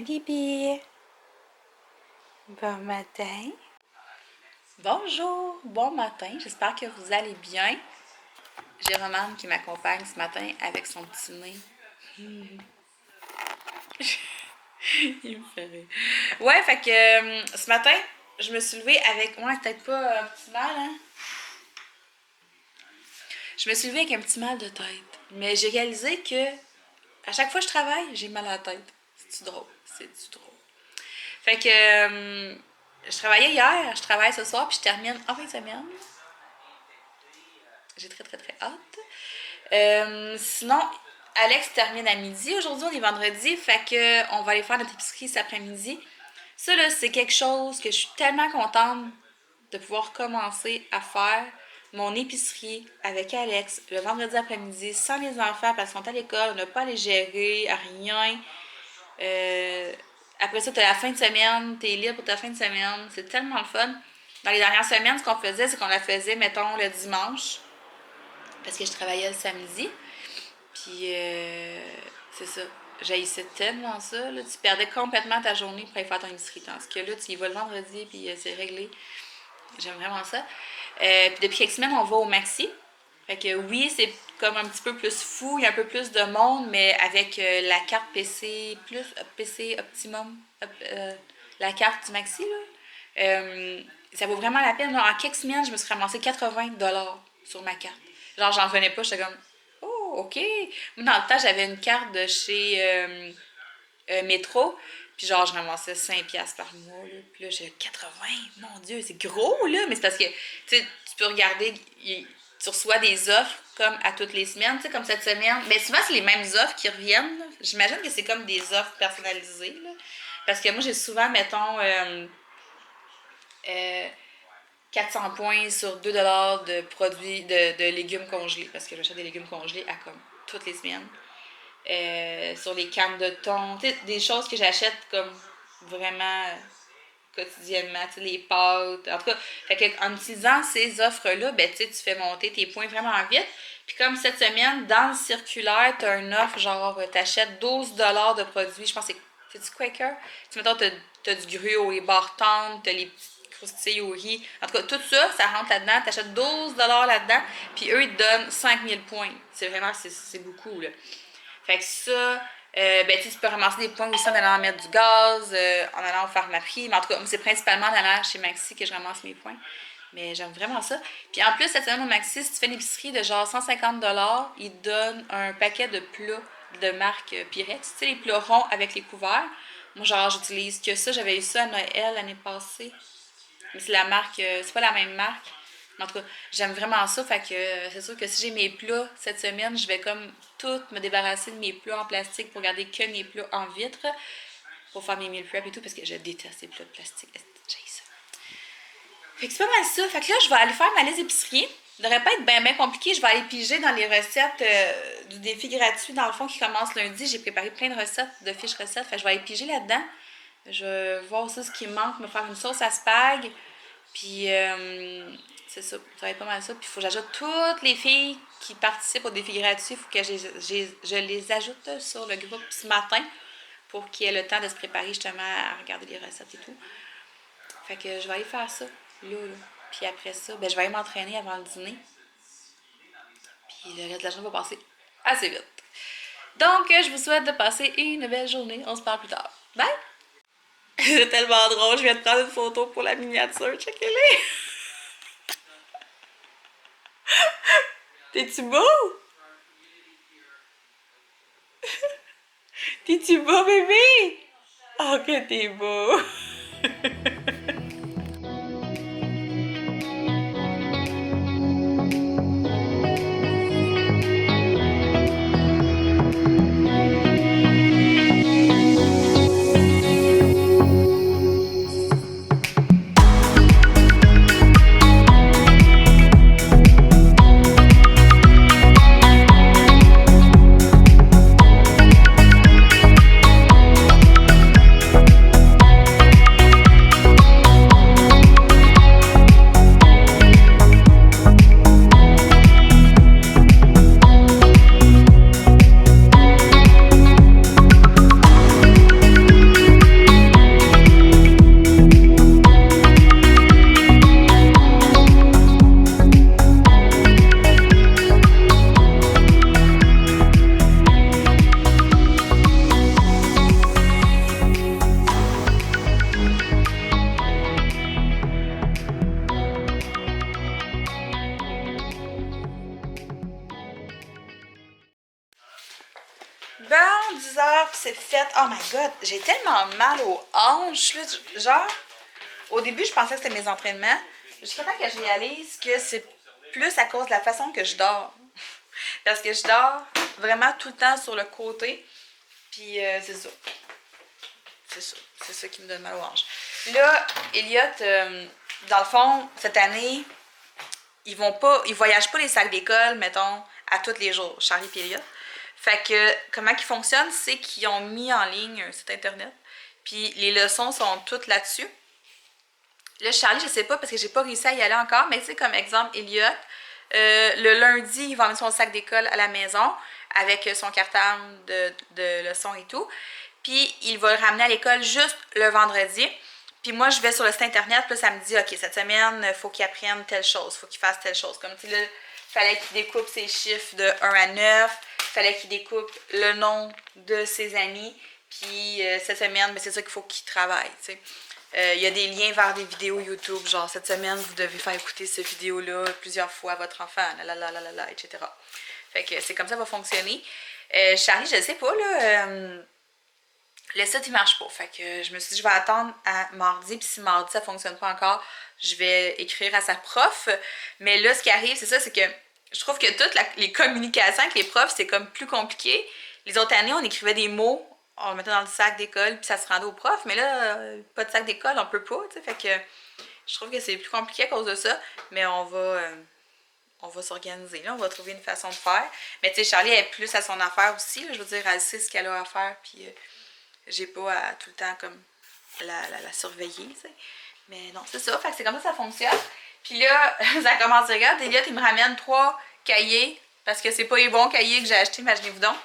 Bibi. Bon matin. Bonjour, bon matin. J'espère que vous allez bien. J'ai Romane qui m'accompagne ce matin avec son petit nez. Il me fait rire. Ouais, fait que ce matin, je me suis levée avec... Ouais, peut-être pas un petit mal, hein? Je me suis levée avec un petit mal de tête. Mais j'ai réalisé que à chaque fois que je travaille, j'ai mal à la tête. C'est-tu drôle? C'est-tu drôle? Fait que je travaillais hier, je travaille ce soir, puis je termine en fin de semaine. J'ai très très très hâte. Sinon, Alex termine à midi. Aujourd'hui, on est vendredi, fait que on va aller faire notre épicerie cet après-midi. Ça, là, c'est quelque chose que je suis tellement contente de pouvoir commencer à faire. Mon épicerie avec Alex le vendredi après-midi sans les enfants parce qu'ils sont à l'école, on n'a pas à les gérer, à rien. Après ça, tu as la fin de semaine, tu es libre pour ta fin de semaine. C'est tellement le fun. Dans les dernières semaines, ce qu'on faisait, c'est qu'on la faisait, mettons, le dimanche. Parce que je travaillais le samedi. Puis, c'est ça. J'haïssais tellement ça. Là. Tu perdais complètement ta journée pour aller faire ton épicerie. Tandis que là, tu y vas le vendredi, puis c'est réglé. J'aime vraiment ça. Puis depuis quelques semaines, on va au Maxi. Fait que oui, c'est comme un petit peu plus fou, il y a un peu plus de monde, mais avec la carte PC plus PC Optimum, la carte du Maxi, là, ça vaut vraiment la peine. Là, en quelques semaines, je me suis ramassé 80$ sur ma carte. Genre, j'en revenais pas, j'étais comme, oh, ok. Moi, dans le temps, j'avais une carte de chez Métro, puis genre, je ramassais 5$ par mois, là. Puis là, j'ai 80, mon Dieu, c'est gros, là. Mais c'est parce que, tu sais, tu peux regarder, tu reçois des offres comme à toutes les semaines, tu sais, comme cette semaine. Mais souvent, c'est les mêmes offres qui reviennent, là. J'imagine que c'est comme des offres personnalisées, là. Parce que moi, j'ai souvent, mettons, 400 points sur 2$ de produits, de légumes congelés. Parce que j'achète des légumes congelés à comme toutes les semaines. Sur les cannes de thon, tu sais, des choses que j'achète comme vraiment quotidiennement, tu sais, les pâtes. En tout cas, fait que, en utilisant ces offres-là, ben, tu sais, tu fais monter tes points vraiment vite. Puis comme cette semaine, dans le circulaire, tu as une offre, genre, tu achètes 12$ de produits. Je pense que c'est du Quaker. Tu mettons, tu as du gruau, les barres tendres, tu as les petites croustilles au riz. En tout cas, tout ça, ça rentre là-dedans. Tu achètes 12$ là-dedans. Puis eux, ils te donnent 5000 points. C'est vraiment, c'est beaucoup, là. Fait que ça, ben, tu peux ramasser des points aussi en allant mettre du gaz, en allant au pharmaprix. Mais en tout cas, c'est principalement en allant chez Maxi que je ramasse mes points. Mais j'aime vraiment ça. Puis en plus, cette semaine au Maxi, si tu fais une épicerie de genre 150$, ils te donnent un paquet de plats de marque Pyrex. Tu sais, les plats ronds avec les couverts. Moi, genre, j'utilise que ça. J'avais eu ça à Noël l'année passée. Mais c'est la marque, c'est pas la même marque. En tout cas, j'aime vraiment ça, fait que c'est sûr que si j'ai mes plats cette semaine, je vais comme tout me débarrasser de mes plats en plastique pour garder que mes plats en vitre pour faire mes meal prep et tout, parce que je déteste les plats de plastique. J'ai ça. Fait que c'est pas mal ça. Fait que là, je vais aller faire ma liste d'épicerie. Ça devrait pas être bien compliqué. Je vais aller piger dans les recettes du défi gratuit, dans le fond, qui commence lundi. J'ai préparé plein de recettes, de fiches recettes. Fait que je vais aller piger là-dedans. Je vais voir aussi ce qui me manque, me faire une sauce à spag. Puis... c'est ça, ça va être pas mal ça. Puis il faut que j'ajoute toutes les filles qui participent au défi gratuit. Il faut que je les ajoute sur le groupe ce matin pour qu'ils aient le temps de se préparer justement à regarder les recettes et tout. Fait que je vais aller faire ça, là. Puis après ça, ben, je vais aller m'entraîner avant le dîner. Puis le reste de la journée va passer assez vite. Donc, je vous souhaite de passer une belle journée. On se parle plus tard. Bye! C'est tellement drôle. Je viens de prendre une photo pour la miniature. Checkez-les! T'es-tu beau? T'es-tu beau, bébé? Oh, que t'es beau! Bon, 10 heures, puis c'est fait. Oh my god, j'ai tellement mal aux hanches, là. Genre, au début, je pensais que c'était mes entraînements. Jusqu'à temps que je réalise que c'est plus à cause de la façon que je dors. Parce que je dors vraiment tout le temps sur le côté. Puis c'est ça. C'est ça. C'est ça qui me donne mal aux hanches. Là, Elliot, dans le fond, cette année, ils voyagent pas les sacs d'école, mettons, à tous les jours, Charlie et Elliot. Fait que, comment ils fonctionnent, c'est qu'ils ont mis en ligne un site internet. Puis les leçons sont toutes là-dessus. Là, Charlie, je sais pas parce que j'ai pas réussi à y aller encore, mais tu sais, comme exemple, Elliot, le lundi, il va emmener son sac d'école à la maison avec son cartable de leçons et tout. Puis il va le ramener à l'école juste le vendredi. Puis moi, je vais sur le site internet, puis là, ça me dit, OK, cette semaine, il faut qu'il apprenne telle chose, il faut qu'il fasse telle chose. Comme, tu sais, là, il fallait qu'il découpe ses chiffres de 1 à 9, il fallait qu'il découpe le nom de ses amis, puis cette semaine, c'est ça qu'il faut qu'il travaille, tu sais. Il y a des liens vers des vidéos YouTube, genre cette semaine, vous devez faire écouter cette vidéo-là plusieurs fois à votre enfant, etc. Fait que c'est comme ça que ça va fonctionner. Charlie, je sais pas, là, le site il marche pas. Fait que je me suis dit, je vais attendre à mardi, puis si mardi ça fonctionne pas encore, je vais écrire à sa prof. Mais là, ce qui arrive, c'est ça, c'est que je trouve que toutes les communications avec les profs, c'est comme plus compliqué. Les autres années, on écrivait des mots, on le mettait dans le sac d'école, puis ça se rendait au prof. Mais là, pas de sac d'école, on peut pas, tu sais. Fait que je trouve que c'est plus compliqué à cause de ça. Mais on va s'organiser, là, on va trouver une façon de faire. Mais tu sais, Charlie est plus à son affaire aussi, là, je veux dire, elle sait ce qu'elle a à faire, puis j'ai pas à tout le temps comme la surveiller, tu sais. Mais non, c'est ça, fait que c'est comme ça fonctionne. Puis là, ça commence, regarde, Elliot, il me ramène 3 cahiers, parce que c'est pas les bons cahiers que j'ai achetés, imaginez-vous donc.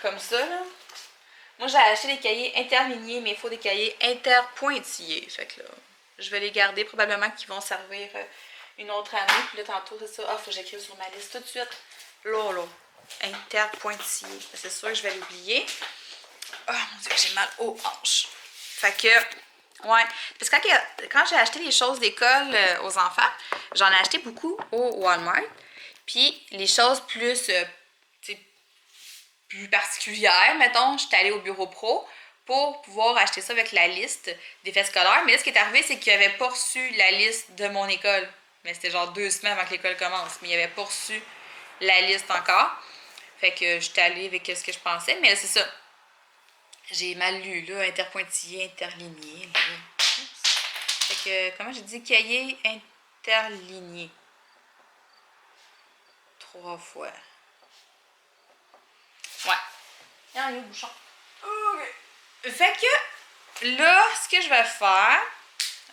Comme ça, là. Moi, j'ai acheté des cahiers interlignés, mais il faut des cahiers interpointillés. Fait que là, je vais les garder, probablement qu'ils vont servir une autre année. Puis là, tantôt, c'est ça. Ah, faut que j'écrive sur ma liste tout de suite. Là. Interpointillé. C'est sûr que je vais l'oublier. Oh mon dieu, j'ai mal aux hanches. Fait que, ouais. Parce que quand j'ai acheté les choses d'école aux enfants, j'en ai acheté beaucoup au Walmart. Puis les choses plus, plus particulières, mettons, j'étais allée au bureau pro pour pouvoir acheter ça avec la liste des faits scolaires. Mais là, ce qui est arrivé, c'est qu'il n'avait pas reçu la liste de mon école. Mais c'était genre 2 semaines avant que l'école commence. Mais il n'avait pas reçu la liste encore. Fait que j'étais allée avec ce que je pensais. Mais là, c'est ça. J'ai mal lu, là. Interpointillé, interligné. Là. Fait que, comment j'ai dit? Cahier interligné. 3 fois. Ouais. Il y a un bouchon. Okay. Fait que, là, ce que je vais faire,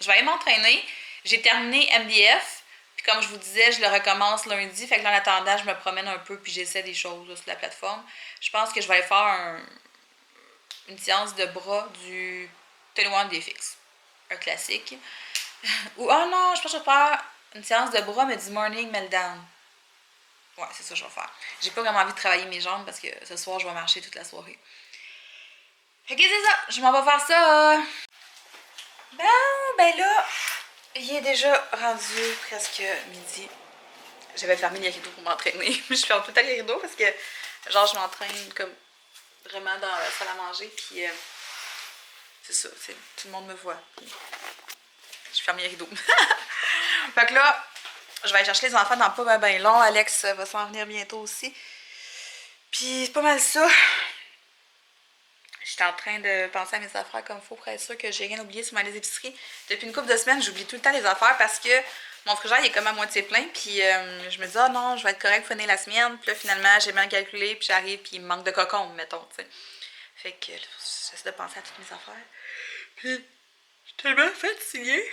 je vais aller m'entraîner. J'ai terminé MDF. Puis comme je vous disais, je le recommence lundi. Fait que là, en attendant, je me promène un peu puis j'essaie des choses là, sur la plateforme. Je pense que je vais aller faire une séance de bras du 21 Day Fix. Un classique. Ou, oh non, je pense que je vais faire une séance de bras, mais du Morning Meltdown. Ouais, c'est ça que je vais faire. J'ai pas vraiment envie de travailler mes jambes parce que ce soir, je vais marcher toute la soirée. Fait que c'est ça, je m'en vais faire ça. Bon, ben là, il est déjà rendu presque midi. J'avais fermé les rideaux pour m'entraîner. Je ferme tout le temps les rideaux parce que, genre, je m'entraîne comme vraiment dans la salle à manger. Puis, c'est ça, tout le monde me voit. Puis, je ferme les rideaux. Fait que là, je vais aller chercher les enfants dans pas ben long. Alex va s'en venir bientôt aussi. Puis, c'est pas mal ça. J'étais en train de penser à mes affaires comme il faut pour être sûr que j'ai rien oublié sur ma liste d'épicerie. Depuis une couple de semaines, j'oublie tout le temps les affaires parce que mon frigidaire il est comme à moitié plein. Puis je me dis, ah non, je vais être correct pour finir la semaine. Puis là, finalement, j'ai bien calculé. Puis j'arrive, puis il me manque de cocon, mettons, tu sais. Fait que j'essaie de penser à toutes mes affaires. Puis, je suis tellement fatiguée.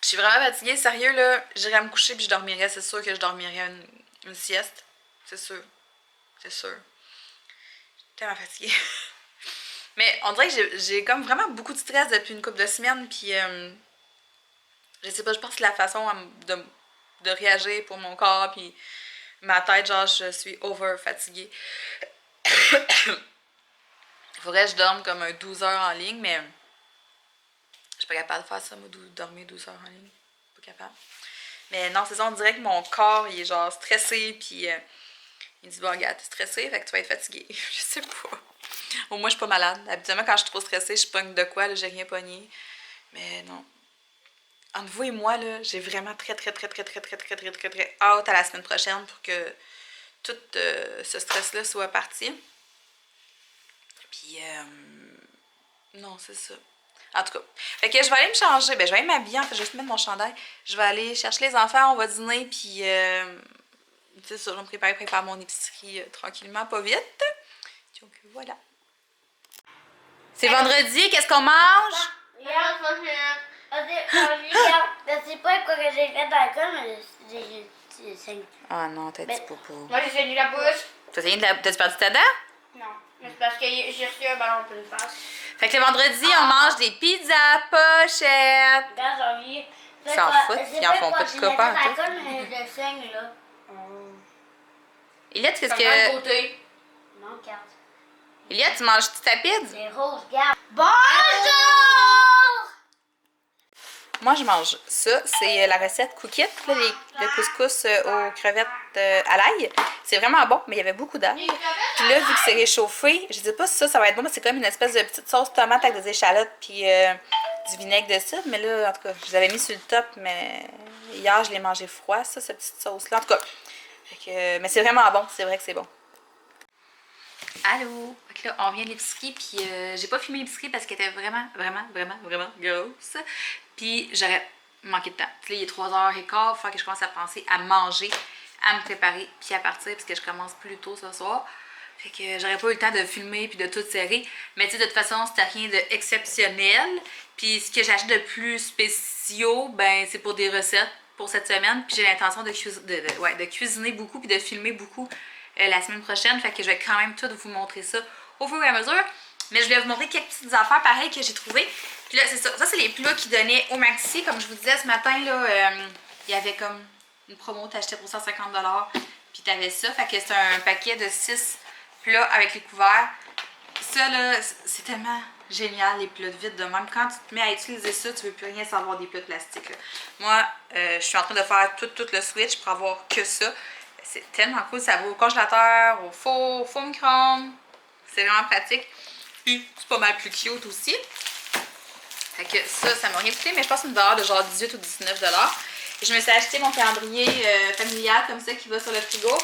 Je suis vraiment fatiguée, sérieux, là. J'irais me coucher puis je dormirais. C'est sûr que je dormirais une sieste. C'est sûr. C'est sûr. Je suis tellement fatiguée. Mais on dirait que j'ai comme vraiment beaucoup de stress depuis une couple de semaines. Puis, je sais pas, je pense que c'est la façon de réagir pour mon corps. Puis, ma tête, genre, je suis over fatiguée. Il faudrait que je dorme comme un 12 heures en ligne, mais je suis pas capable de faire ça, moi, dormir 12 heures en ligne. Pas capable. Mais non, c'est ça, on dirait que mon corps, il est genre stressé, puis il dit, bon, regarde, t'es stressé, fait que tu vas être fatigué. Je sais pas. Au moins, je suis pas malade. Habituellement, quand je suis trop stressée, je pogne de quoi, là, j'ai rien pogné. Mais non. Entre vous et moi, là, j'ai vraiment très hâte à la semaine prochaine pour que tout ce stress-là soit parti. Puis, non, c'est ça. En tout cas, fait que je vais aller me changer. Ben, je vais aller m'habiller, en fait, je vais juste mettre mon chandail. Je vais aller chercher les enfants, on va dîner, puis c'est ça, je vais me préparer pour faire mon épicerie tranquillement, pas vite. Donc, voilà. C'est vendredi, qu'est-ce qu'on mange? Regarde, je sais pas quoi que j'ai fait dans l'école, mais j'ai saigné. Ah non, t'as dit popo. Moi, j'ai saigné la bouche. T'as-tu perdu ta dent? Non, mais c'est parce que j'ai reçu un ballon plein de face. Fait que le vendredi, on mange des pizzas pochettes. Regarde, j'ai envie. Ils s'en foutent, ils en font pas de copains. Dans l'école, mais je saigne, là. Eliott, qu'est-ce Ça me que. côté. Non, regarde. Eliott, tu manges-tu ta pizza? C'est rose, regarde. Bonjour! Moi, je mange ça. C'est la recette Cookit, là, le couscous aux crevettes à l'ail. C'est vraiment bon, mais il y avait beaucoup d'ail. Puis là, vu que c'est réchauffé, je sais pas si ça va être bon, mais c'est comme une espèce de petite sauce tomate avec des échalotes puis du vinaigre de cidre. Mais là, en tout cas, je les avais mis sur le top, mais hier, je l'ai mangé froid, ça, cette petite sauce-là. En tout cas, mais c'est vraiment bon. C'est vrai que c'est bon. Allô? Fait que là, on vient de l'épicerie, puis j'ai pas filmé l'épicerie parce qu'elle était vraiment grosse. Puis j'aurais manqué de temps. Puis là, il est 3h15, il faut que je commence à penser à manger, à me préparer, puis à partir, parce que je commence plus tôt ce soir. Fait que j'aurais pas eu le temps de filmer puis de tout serrer. Mais tu sais, de toute façon, c'était rien d'exceptionnel. Puis ce que j'achète de plus spéciaux, ben c'est pour des recettes pour cette semaine. Puis j'ai l'intention de cuisiner beaucoup puis de filmer beaucoup la semaine prochaine. Fait que je vais quand même tout vous montrer ça au fur et à mesure. Mais je vais vous montrer quelques petites affaires pareilles que j'ai trouvées. Puis là, c'est ça. Ça, c'est les plats qui donnaient au Maxi. Comme je vous disais ce matin, là, il y avait comme une promo, t'achetais pour 150$. Puis t'avais ça. Fait que c'est un paquet de 6 plats avec les couverts. Ça, là, c'est tellement génial, les plats de vide de même. Quand tu te mets à utiliser ça, tu veux plus rien savoir des plats de plastique, là. Moi, je suis en train de faire tout le switch pour avoir que ça. C'est tellement cool. Ça va au congélateur, au four, au micro-ondes. C'est vraiment pratique. Puis, c'est pas mal plus cute aussi. Fait que ça m'a rien coûté, mais je pense une valeur de genre 18 ou 19$. Et je me suis acheté mon calendrier familial comme ça qui va sur le frigo.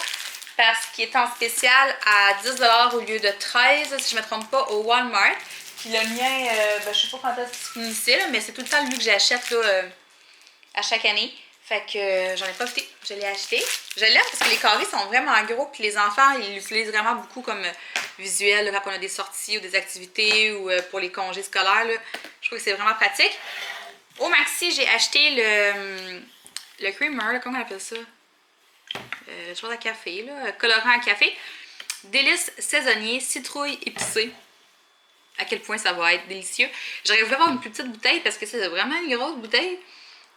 Parce qu'il est en spécial à 10$ au lieu de 13$, si je ne me trompe pas, au Walmart. Puis le mien, je sais pas quand est-ce qu'il finissait, là, mais c'est tout le temps lui que j'achète à chaque année. Fait que j'en ai profité, je l'ai acheté. Je l'aime parce que les carrés sont vraiment gros, puis les enfants, ils l'utilisent vraiment beaucoup comme visuel, là, quand on a des sorties ou des activités ou pour les congés scolaires, là. Je trouve que c'est vraiment pratique. Au Maxi, j'ai acheté le creamer, là, comment on appelle ça? Chose à café, là, colorant à café. Délices saisonnier, citrouille épicée. À quel point ça va être délicieux. J'aurais voulu avoir une plus petite bouteille parce que c'est vraiment une grosse bouteille.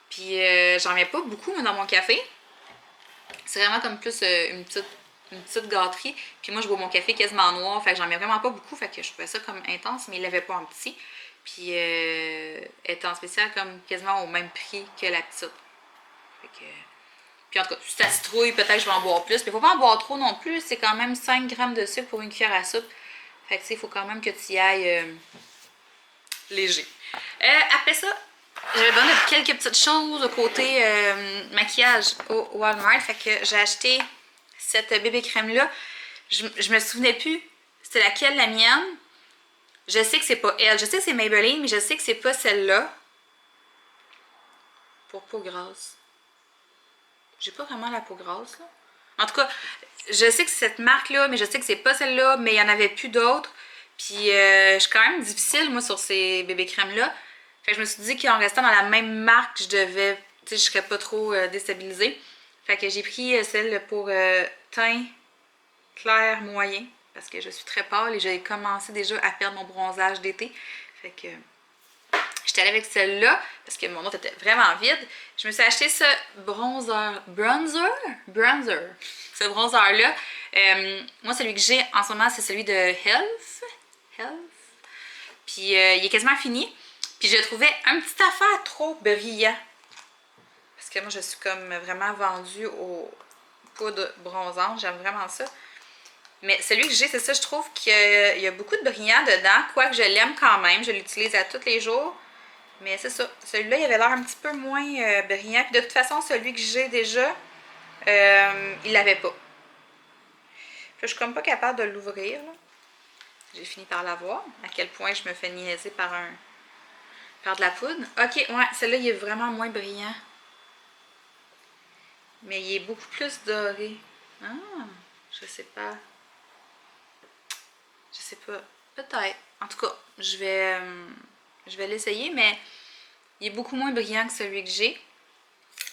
Puis j'en mets pas beaucoup moi, dans mon café. C'est vraiment comme plus une petite gâterie. Puis moi je bois mon café quasiment noir. Fait que j'en mets vraiment pas beaucoup. Fait que je trouvais ça comme intense, mais il l'avait pas en petit. Puis elle était en spécial comme quasiment au même prix que la petite. Fait que. Puis en tout cas, si ta citrouille, peut-être que je vais en boire plus. Mais il ne faut pas en boire trop non plus. C'est quand même 5 grammes de sucre pour une cuillère à soupe. Fait que tu sais, il faut quand même que tu y ailles léger. Après ça, j'avais besoin de quelques petites choses au côté maquillage au Walmart. Fait que j'ai acheté cette bébé crème-là. Je me souvenais plus c'était laquelle la mienne. Je sais que c'est pas elle. Je sais que c'est Maybelline, mais je sais que c'est pas celle-là. Pour peau grasse. J'ai pas vraiment la peau grasse, là. En tout cas, je sais que c'est cette marque-là, mais je sais que c'est pas celle-là, mais il y en avait plus d'autres. Puis, je suis quand même difficile, moi, sur ces bébés crèmes-là. Fait que je me suis dit qu'en restant dans la même marque, je devais, tu sais, je serais pas trop déstabilisée. Fait que j'ai pris celle pour teint clair moyen, parce que je suis très pâle et j'ai commencé déjà à perdre mon bronzage d'été. Fait que j'étais allée avec celle-là parce que mon autre était vraiment vide. Je me suis acheté ce bronzer. Ce bronzer-là. Moi, celui que j'ai en ce moment, c'est celui de Health. Puis, il est quasiment fini. Puis, je le trouvais un petit affaire trop brillant. Parce que moi, je suis comme vraiment vendue aux poudres bronzantes. J'aime vraiment ça. Mais celui que j'ai, c'est ça, je trouve qu'il y a beaucoup de brillant dedans. Quoique je l'aime quand même. Je l'utilise à tous les jours. Mais c'est ça. Celui-là, il avait l'air un petit peu moins brillant. Puis de toute façon, celui que j'ai déjà, il l'avait pas. Puis je suis comme pas capable de l'ouvrir. J'ai fini par l'avoir. À quel point je me fais niaiser par de la poudre. Ok, ouais, celui-là, il est vraiment moins brillant. Mais il est beaucoup plus doré. Ah, je sais pas. Je sais pas. Peut-être. En tout cas, je vais l'essayer, mais il est beaucoup moins brillant que celui que j'ai.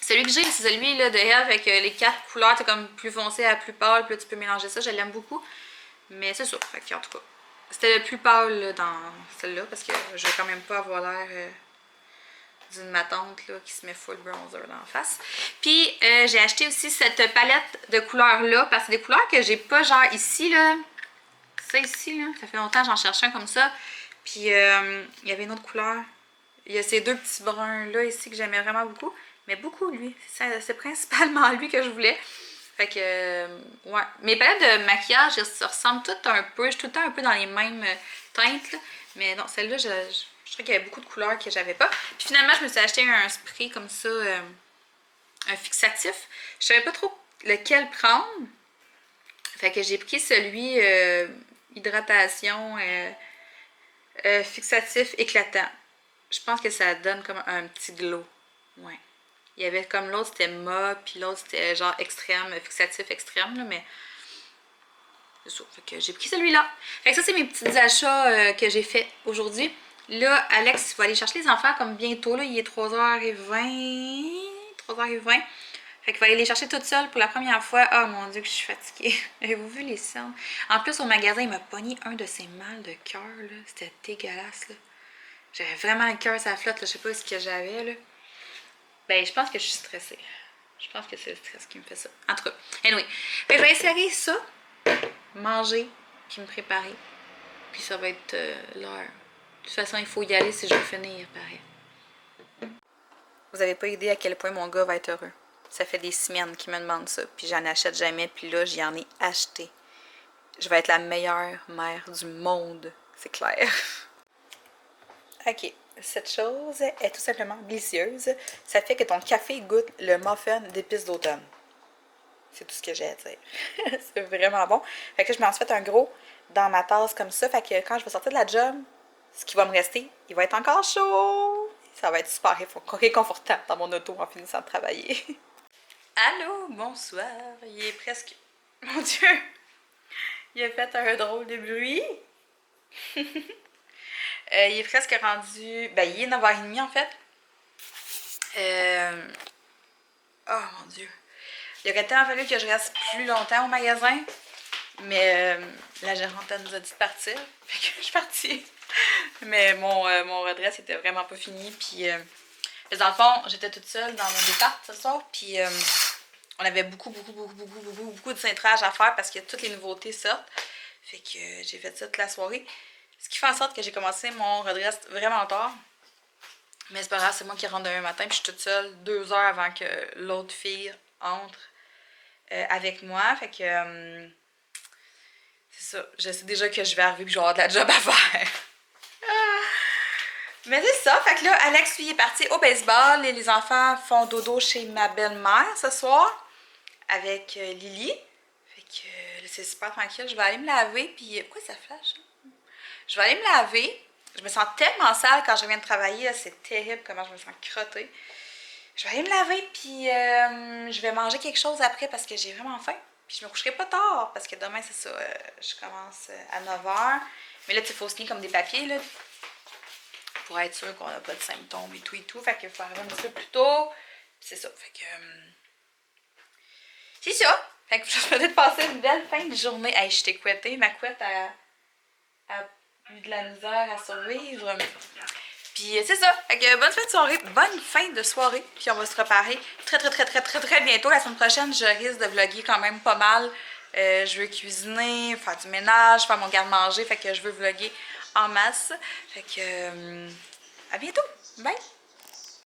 Celui que j'ai, c'est celui là, de elle avec les 4 couleurs. C'est comme plus foncé à plus pâle. Puis là, tu peux mélanger ça. Je l'aime beaucoup. Mais c'est ça. Fait que, en tout cas, c'était le plus pâle là, dans celle-là parce que je vais quand même pas avoir l'air d'une matante là, qui se met full bronzer dans la face. Puis j'ai acheté aussi cette palette de couleurs là parce que c'est des couleurs que j'ai pas genre ici là. Ça ici là, ça fait longtemps que j'en cherchais un comme ça. Puis il y avait une autre couleur. Il y a ces deux petits bruns là ici que j'aimais vraiment beaucoup. Mais beaucoup lui. C'est principalement lui que je voulais. Fait que, ouais. Mes palettes de maquillage, ça ressemble toutes un peu. Je suis tout le temps un peu dans les mêmes teintes. Là. Mais non, celle-là, je trouvais qu'il y avait beaucoup de couleurs que j'avais pas. Puis finalement, je me suis acheté un spray comme ça, un fixatif. Je savais pas trop lequel prendre. Fait que j'ai pris celui hydratation fixatif éclatant. Je pense que ça donne comme un petit glow. Ouais. Il y avait comme l'autre c'était mauve, puis l'autre c'était genre extrême, fixatif extrême, là, mais c'est ça. Fait que j'ai pris celui-là. Fait que ça, c'est mes petits achats que j'ai fait aujourd'hui. Là, Alex va aller chercher les enfants comme bientôt, là, il est 3h20. 3h20. Fait qu'il va aller les chercher toute seule pour la première fois. Oh mon Dieu, que je suis fatiguée. Avez-vous vu les cernes? En plus, au magasin, il m'a pogné un de ces mal de cœur, là. C'était dégueulasse, là. J'avais vraiment le cœur, ça flotte, là. Je sais pas ce que j'avais, là. Ben, je pense que je suis stressée. Je pense que c'est le stress qui me fait ça. En tout cas, anyway. Fait que je vais essayer ça, manger, puis me préparer. Puis ça va être l'heure. De toute façon, il faut y aller si je veux finir, pareil. Vous avez pas idée à quel point mon gars va être heureux. Ça fait des semaines qu'il me demande ça, puis j'en achète jamais, puis là, j'y en ai acheté. Je vais être la meilleure mère du monde, c'est clair. Ok, cette chose est tout simplement délicieuse. Ça fait que ton café goûte le muffin d'épices d'automne. C'est tout ce que j'ai à dire. C'est vraiment bon. Fait que je m'en suis fait un gros dans ma tasse comme ça. Fait que quand je vais sortir de la job, ce qui va me rester, il va être encore chaud. Ça va être super réconfortant dans mon auto en finissant de travailler. Allô, bonsoir. Il est presque... Mon Dieu! Il a fait un drôle de bruit. Il est presque rendu... Ben, il est 9h30 en fait. Oh mon Dieu. Il aurait tellement fallu que je reste plus longtemps au magasin. Mais la gérante nous a dit de partir. Fait que je suis partie. Mais mon redresse était vraiment pas fini. Puis, dans le fond, j'étais toute seule dans mon départ ce soir. Puis, on avait beaucoup de cintrage à faire parce que toutes les nouveautés sortent. Fait que j'ai fait ça toute la soirée. Ce qui fait en sorte que j'ai commencé mon redresse vraiment tard. Mais c'est pas grave, c'est moi qui rentre demain matin. Puis je suis toute seule 2 heures avant que l'autre fille entre avec moi. Fait que c'est ça. Je sais déjà que je vais arriver et que je vais avoir de la job à faire. Mais c'est ça. Fait que là, Alex, lui, est parti au baseball. Et les enfants font dodo chez ma belle-mère ce soir avec Lily. Fait que c'est super tranquille. Je vais aller me laver. Puis pourquoi ça flash? Je vais aller me laver. Je me sens tellement sale quand je viens de travailler. C'est terrible comment je me sens crottée. Je vais aller me laver, puis je vais manger quelque chose après parce que j'ai vraiment faim. Puis je me coucherai pas tard parce que demain, c'est ça, je commence à 9h. Mais là, il faut signer comme des papiers, là, pour être sûr qu'on n'a pas de symptômes et tout et tout. Fait qu'il faut arriver un petit peu plus tôt. C'est ça, fait que... c'est ça! Fait que je vais peut-être passer une belle fin de journée. Hey, je t'ai couettée. Ma couette a eu de la misère à survivre. Puis c'est ça. Fait que bonne fin de soirée. Bonne fin de soirée. Puis on va se reparer très bientôt. La semaine prochaine, je risque de vlogger quand même pas mal. Je veux cuisiner, faire du ménage, faire mon garde-manger. Fait que je veux vlogger en masse. Fait que à bientôt. Bye!